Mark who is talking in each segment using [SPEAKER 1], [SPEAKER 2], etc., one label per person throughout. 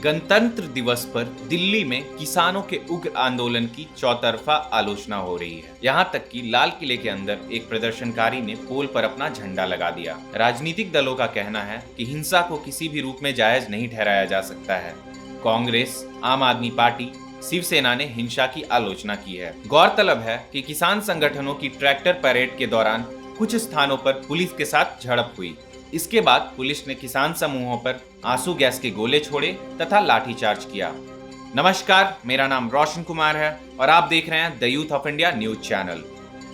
[SPEAKER 1] गणतंत्र दिवस पर दिल्ली में किसानों के उग्र आंदोलन की चौतरफा आलोचना हो रही है। यहाँ तक कि लाल किले के अंदर एक प्रदर्शनकारी ने पोल पर अपना झंडा लगा दिया। राजनीतिक दलों का कहना है कि हिंसा को किसी भी रूप में जायज नहीं ठहराया जा सकता है। कांग्रेस, आम आदमी पार्टी, शिवसेना ने हिंसा की आलोचना की है। गौरतलब है कि किसान संगठनों की ट्रैक्टर परेड के दौरान कुछ स्थानों पर पुलिस के साथ झड़प हुई। इसके बाद पुलिस ने किसान समूहों पर आंसू गैस के गोले छोड़े तथा लाठीचार्ज किया। नमस्कार, मेरा नाम रोशन कुमार है और आप देख रहे हैं the youth of India news channel.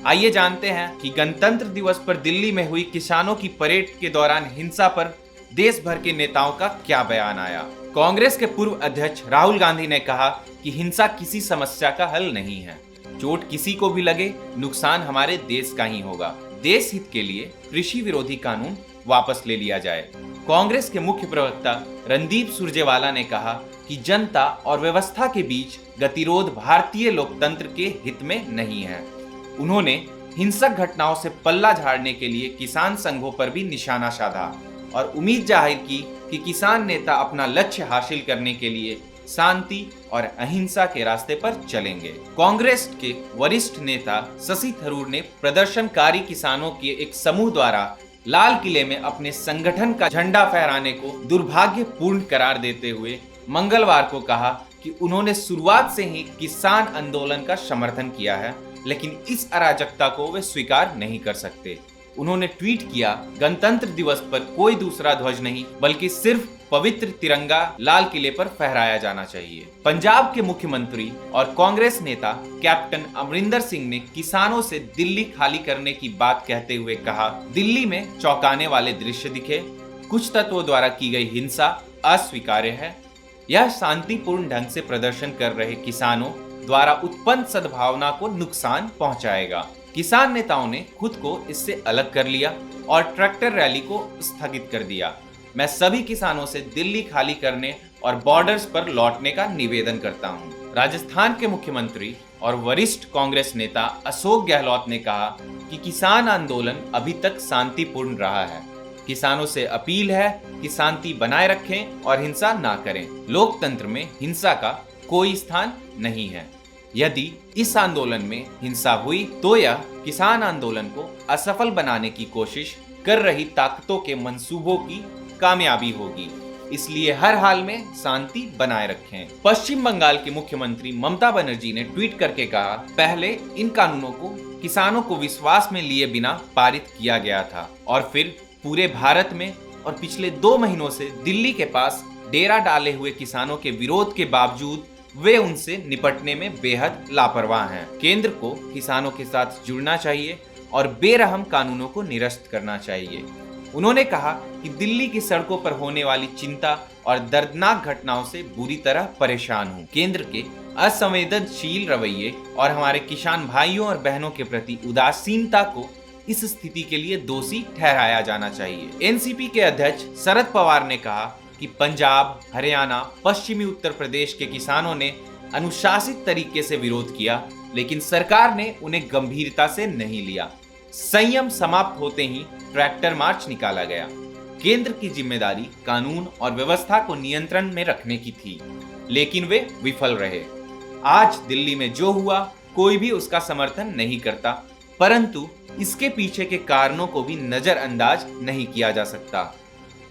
[SPEAKER 1] आइए जानते हैं कि गणतंत्र दिवस पर दिल्ली में हुई किसानों की परेड के दौरान हिंसा पर देश भर के नेताओं का क्या बयान आया। कांग्रेस के पूर्व अध्यक्ष राहुल गांधी ने कहा कि हिंसा किसी समस्या का हल नहीं है। चोट किसी को भी लगे, नुकसान हमारे देश का ही होगा। देश हित के लिए कृषि विरोधी कानून वापस ले लिया जाए। कांग्रेस के मुख्य प्रवक्ता रणदीप सुरजेवाला ने कहा कि जनता और व्यवस्था के बीच गतिरोध भारतीय लोकतंत्र के हित में नहीं है। उन्होंने हिंसक घटनाओं से पल्ला झाड़ने के लिए किसान संघों पर भी निशाना साधा और उम्मीद जाहिर की कि किसान नेता अपना लक्ष्य हासिल करने के लिए शांति और अहिंसा के रास्ते पर चलेंगे। कांग्रेस के वरिष्ठ नेता शशि थरूर ने प्रदर्शनकारी किसानों के एक समूह द्वारा लाल किले में अपने संगठन का झंडा फहराने को दुर्भाग्यपूर्ण करार देते हुए मंगलवार को कहा कि उन्होंने शुरुआत से ही किसान आंदोलन का समर्थन किया है, लेकिन इस अराजकता को वे स्वीकार नहीं कर सकते। उन्होंने ट्वीट किया, गणतंत्र दिवस पर कोई दूसरा ध्वज नहीं बल्कि सिर्फ पवित्र तिरंगा लाल किले पर फहराया जाना चाहिए। पंजाब के मुख्यमंत्री और कांग्रेस नेता कैप्टन अमरिंदर सिंह ने किसानों से दिल्ली खाली करने की बात कहते हुए कहा, दिल्ली में चौंकाने वाले दृश्य दिखे। कुछ तत्वों द्वारा की गई हिंसा अस्वीकार्य है। यह शांतिपूर्ण ढंग से प्रदर्शन कर रहे किसानों द्वारा उत्पन्न सद्भावना को नुकसान पहुंचाएगा। किसान नेताओं ने खुद को इससे अलग कर लिया और ट्रैक्टर रैली को स्थगित कर दिया। मैं सभी किसानों से दिल्ली खाली करने और बॉर्डर्स पर लौटने का निवेदन करता हूं। राजस्थान के मुख्यमंत्री और वरिष्ठ कांग्रेस नेता अशोक गहलोत ने कहा कि किसान आंदोलन अभी तक शांतिपूर्ण रहा है। किसानों से अपील है कि शांति बनाए रखें और हिंसा ना करें। लोकतंत्र में हिंसा का कोई स्थान नहीं है। यदि इस आंदोलन में हिंसा हुई तो यह किसान आंदोलन को असफल बनाने की कोशिश कर रही ताकतों के मंसूबों की कामयाबी होगी। इसलिए हर हाल में शांति बनाए रखें। पश्चिम बंगाल की मुख्यमंत्री ममता बनर्जी ने ट्वीट करके कहा, पहले इन कानूनों को किसानों को विश्वास में लिए बिना पारित किया गया था और फिर पूरे भारत में और पिछले 2 महीनों से दिल्ली के पास डेरा डाले हुए किसानों के विरोध के बावजूद वे उनसे निपटने में बेहद लापरवाह हैं। केंद्र को किसानों के साथ जुड़ना चाहिए और बेरहम कानूनों को निरस्त करना चाहिए। उन्होंने कहा कि दिल्ली की सड़कों पर होने वाली चिंता और दर्दनाक घटनाओं से बुरी तरह परेशान हूं। केंद्र के असंवेदनशील रवैये और हमारे किसान भाइयों और बहनों के प्रति उदासीनता को इस स्थिति के लिए दोषी ठहराया जाना चाहिए। एनसीपी के अध्यक्ष शरद पवार ने कहा कि पंजाब, हरियाणा, पश्चिमी उत्तर प्रदेश के किसानों ने अनुशासित तरीके से विरोध किया, लेकिन सरकार ने उन्हें गंभीरता से नहीं लिया। संयम समाप्त होते ही ट्रैक्टर मार्च निकाला गया। केंद्र की जिम्मेदारी कानून और व्यवस्था को नियंत्रण में रखने की थी, लेकिन वे विफल रहे। आज दिल्ली में जो हुआ कोई भी उसका समर्थन नहीं करता, परंतु इसके पीछे के कारणों को भी नजरअंदाज नहीं किया जा सकता।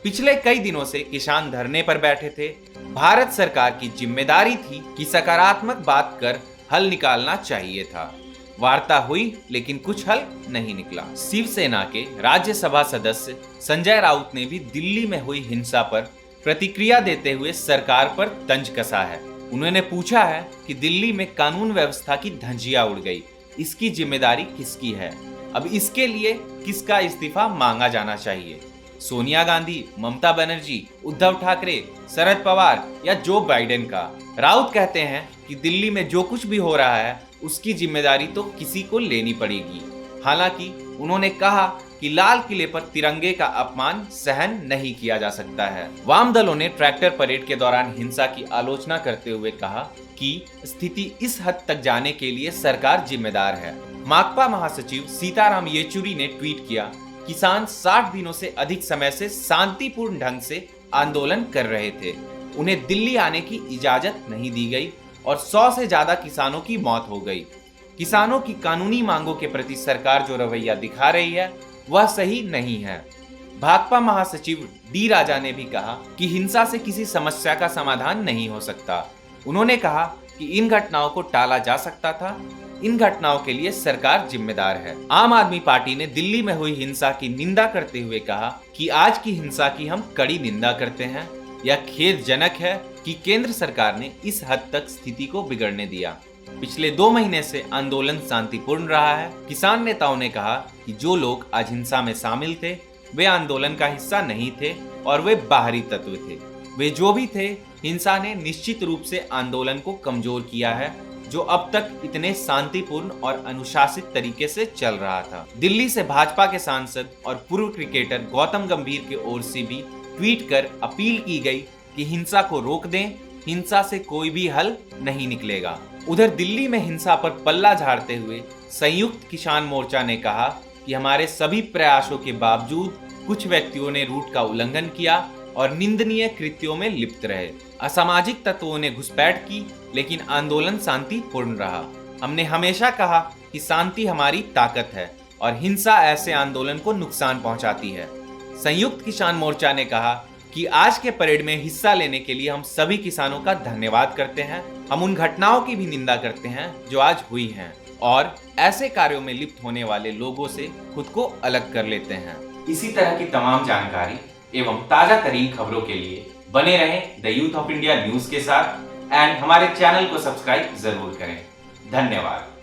[SPEAKER 1] पिछले कई दिनों से किसान धरने पर बैठे थे। भारत सरकार की जिम्मेदारी थी कि सकारात्मक बात कर हल निकालना चाहिए था। वार्ता हुई लेकिन कुछ हल नहीं निकला। शिवसेना के राज्यसभा सदस्य संजय राउत ने भी दिल्ली में हुई हिंसा पर प्रतिक्रिया देते हुए सरकार पर तंज कसा है। उन्होंने पूछा है कि दिल्ली में कानून व्यवस्था की धज्जियां उड़ गई, इसकी जिम्मेदारी किसकी है? अब इसके लिए किसका इस्तीफा मांगा जाना चाहिए? सोनिया गांधी, ममता बनर्जी, उद्धव ठाकरे, शरद पवार या जो बाइडेन का? राउत कहते हैं कि दिल्ली में जो कुछ भी हो रहा है उसकी जिम्मेदारी तो किसी को लेनी पड़ेगी। हालांकि उन्होंने कहा कि लाल किले पर तिरंगे का अपमान सहन नहीं किया जा सकता है। वाम दलों ने ट्रैक्टर परेड के दौरान हिंसा की आलोचना करते हुए कहा कि स्थिति इस हद तक जाने के लिए सरकार जिम्मेदार है। माकपा महासचिव सीताराम येचुरी ने ट्वीट किया, किसान 60 दिनों से अधिक समय से शांतिपूर्ण ढंग से आंदोलन कर रहे थे। उन्हें दिल्ली आने की इजाजत नहीं दी गई और 100 से ज्यादा किसानों की मौत हो गई। किसानों की कानूनी मांगों के प्रति सरकार जो रवैया दिखा रही है वह सही नहीं है। भाकपा महासचिव डी राजा ने भी कहा कि हिंसा से किसी समस्या का समाधान नहीं हो सकता। उन्होंने कहा कि इन घटनाओं को टाला जा सकता था, इन घटनाओं के लिए सरकार जिम्मेदार है। आम आदमी पार्टी ने दिल्ली में हुई हिंसा की निंदा करते हुए कहा कि आज की हिंसा की हम कड़ी निंदा करते हैं। यह खेदजनक है कि केंद्र सरकार ने इस हद तक स्थिति को बिगड़ने दिया। पिछले 2 महीने से आंदोलन शांतिपूर्ण रहा है। किसान नेताओं ने कहा कि जो लोग आज हिंसा में शामिल थे वे आंदोलन का हिस्सा नहीं थे और वे बाहरी तत्व थे। वे जो भी थे, हिंसा ने निश्चित रूप से आंदोलन को कमजोर किया है जो अब तक इतने शांतिपूर्ण और अनुशासित तरीके से चल रहा था। दिल्ली से भाजपा के सांसद और पूर्व क्रिकेटर गौतम गंभीर की ओर से भी ट्वीट कर अपील की गई कि हिंसा को रोक दें, हिंसा से कोई भी हल नहीं निकलेगा। उधर दिल्ली में हिंसा पर पल्ला झाड़ते हुए संयुक्त किसान मोर्चा ने कहा कि हमारे सभी प्रयासों के बावजूद कुछ व्यक्तियों ने रूट का उल्लंघन किया और निंदनीय कृत्यों में लिप्त रहे। असामाजिक तत्वों ने घुसपैठ की, लेकिन आंदोलन शांतिपूर्ण रहा। हमने हमेशा कहा कि शांति हमारी ताकत है और हिंसा ऐसे आंदोलन को नुकसान पहुंचाती है। संयुक्त किसान मोर्चा ने कहा कि आज के परेड में हिस्सा लेने के लिए हम सभी किसानों का धन्यवाद करते हैं। हम उन घटनाओं की भी निंदा करते हैं जो आज हुई हैं और ऐसे कार्यों में लिप्त होने वाले लोगों से खुद को अलग कर लेते हैं। इसी तरह की तमाम जानकारी एवं ताजा तरीन खबरों के लिए बने रहें the youth of India news के साथ एंड हमारे चैनल को सब्सक्राइब जरूर करें। धन्यवाद।